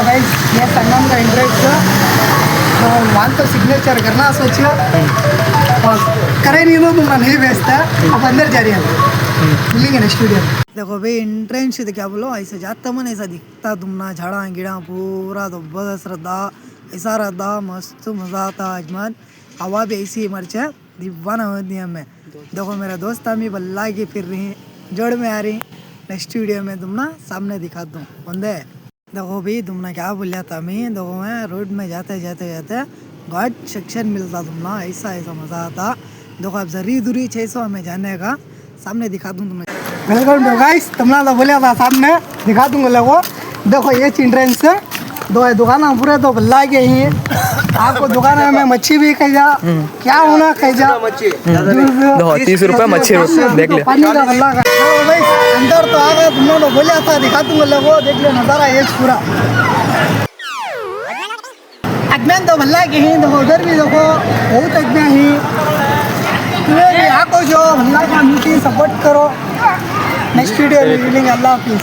भाई ये संगम का इंटरेस्ट तो वहाँ तो सिग्नेचर करना सोचिए और करे नहीं तो तुम्हारा नहीं बेचता अब अंदर जा रही है मिलेंगे नेक्स्ट वीडियो। देखो भाई एंट्रेंस तो क्या बोलो ऐसे जाता मन ऐसा दिखता तुमना झाड़ा गिड़ा पूरा तो बस रहता ऐसा रहता मस्त मज़ा आता अजमान हवा भी ऐसी मर्चा दीवाना होती है हमें। देखो मेरा दोस्त अमी बल्ला की फिर रही जोड़ में आ रही नेक्स्ट वीडियो में तुम ना सामने दिखा दूँ बंदे। देखो भाई तुमने क्या बोला था मैं देखो मैं रोड में जाते जाते जाते घाट सेक्शन मिलता तुमना ऐसा ऐसा मज़ा आता। देखो अब जरी दूरी 600 हमें जाने का सामने दिखा दूँ तुम्हें। वेलकम टू गाइस तुमने तो बोला था सामने दिखा दूँगा लोगों। देखो ये चिल्ड्रेंस दो है दुकान पूरे तो बल्ला के ही आपको दुकान में मच्छी भी कह जा क्या होना कह जा 30 रुपये मच्छी देख ले पानी का बल्ला का भाई अंदर तो आ गए तुम लोग बोला था दिखा दूंगा लोगों देख ले नज़ारा ये पूरा अजमेर तो बल्ला के ही देखो उधर भी देखो बहुत अजमेर ही तुम्हें भी आको जो बल्ला का मीटिंग सपोर्ट करो नेक्स्ट वीडियो में मिलेंगे अल्लाह हाफिज़।